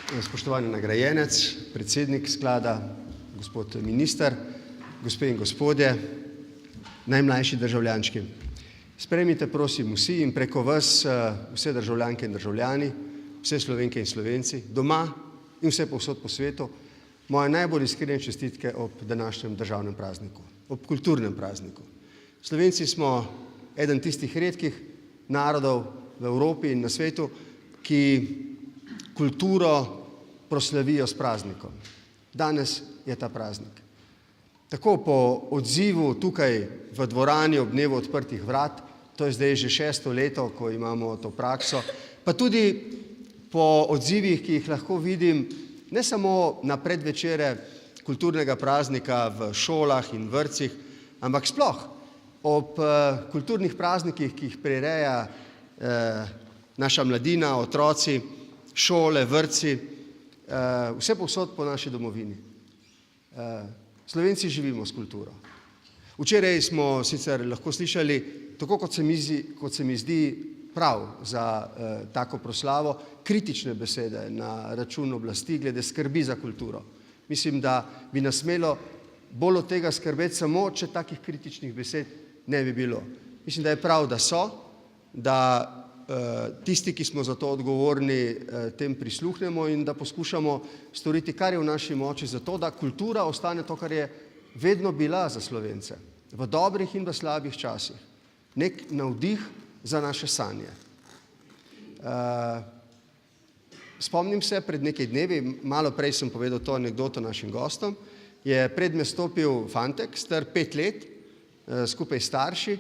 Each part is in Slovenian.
spoštovani nagrajenec, predsednik sklada, gospod minister, gospe in gospodje, najmlajši državljančki. Sprejmite prosim vsi in preko vas vse državljanke in državljani, vse Slovenke in Slovenci, doma in vse povsod po svetu, moje najbolj iskrene čestitke ob današnjem državnem prazniku, ob kulturnem prazniku. Slovenci smo eden tistih redkih narodov v Evropi in na svetu, ki kulturo proslavijo s praznikom. Danes je ta praznik. Tako po odzivu tukaj v dvorani ob dnevu odprtih vrat, to je zdaj že 6. leto, ko imamo to prakso, pa tudi po odzivih, ki jih lahko vidim, ne samo na predvečere kulturnega praznika v šolah in vrtcih, ampak sploh ob kulturnih praznikih, ki jih prireja naša mladina, otroci, šole, vrtci, vse povsod po naši domovini. Slovenci živimo s kulturo. Včeraj smo sicer lahko slišali, tako kot se mi zdi prav za tako proslavo, kritične besede na račun oblasti glede skrbi za kulturo. Mislim, da bi nas smelo bolj od tega skrbeti samo, če takih kritičnih besed ne bi bilo. Mislim, da je prav, da so, da tisti, ki smo za to odgovorni, tem prisluhnemo in da poskušamo storiti, kar je v naši moči, zato da kultura ostane to, kar je vedno bila za Slovence, v dobrih in v slabih časih. Nek navdih za naše sanje. Spomnim se, pred nekaj dnevi, malo prej sem povedal to anekdoto našim gostom, je pred me stopil fantek, star 5 let, skupaj s starši.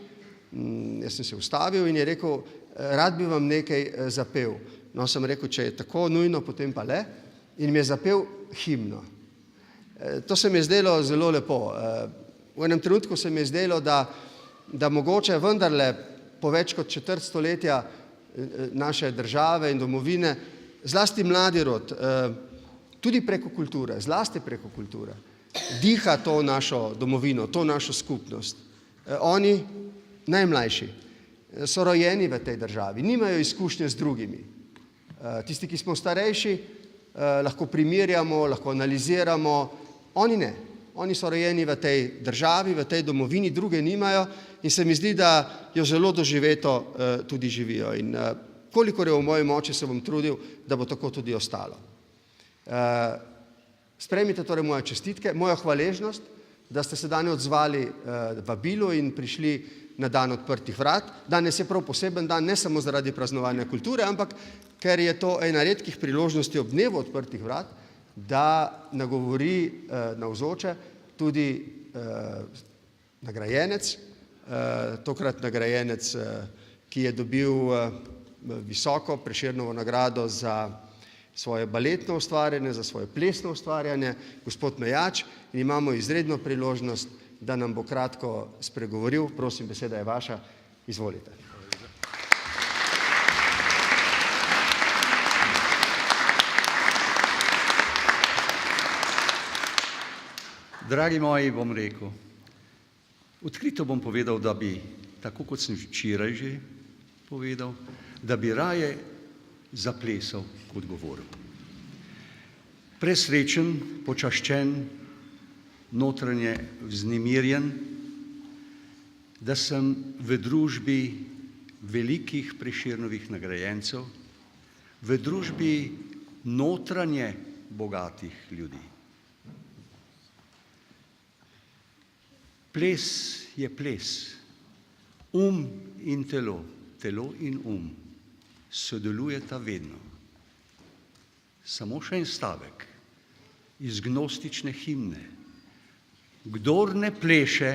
Jaz sem se ustavil in je rekel, rad bi vam nekaj zapel. No, sem rekel, če je tako nujno, potem pa le. In mi je zapel himno. To se mi je zdelo zelo lepo. V enem trenutku se mi je zdelo, da mogoče vendarle po več kot četrt stoletja naše države in domovine, zlasti mladi rod, tudi preko kulture, zlasti preko kulture, diha to našo domovino, to našo skupnost. Oni, najmlajši, so rojeni v tej državi, nimajo izkušnje z drugimi. Tisti, ki smo starejši, lahko primerjamo, lahko analiziramo, oni ne. Oni so rojeni v tej državi, v tej domovini, druge nimajo in se mi zdi, da jo zelo doživeto tudi živijo. In kolikor je v moji moči, se bom trudil, da bo tako tudi ostalo. Sprejmite torej moje čestitke, mojo hvaležnost, da ste se danes odzvali vabilu in prišli na dan odprtih vrat. Danes je prav poseben dan, ne samo zaradi praznovanja kulture, ampak ker je to ena redkih priložnosti ob dnevu odprtih vrat, da nagovori navzoče tudi nagrajenec, tokrat nagrajenec, ki je dobil visoko Prešernovo nagrado za svoje baletno ustvarjanje, za svoje plesno ustvarjanje, gospod Mejač, in imamo izredno priložnost, da nam bo kratko spregovoril. Prosim, beseda je vaša. Izvolite. Dragi moji, bom rekel, odkrito bom povedal, da bi, tako kot sem včeraj že povedal, da bi raje zaplesal kot govoril. Presrečen, počaščen, notranje vznemirjen, da sem v družbi velikih Prešernovih nagrajencev, v družbi notranje bogatih ljudi. Ples je ples, in telo, telo in sodelujeta vedno. Samo še en stavek iz gnostične himne. Kdor ne pleše,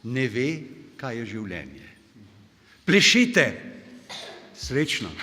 ne ve, kaj je življenje. Plešite! Srečno!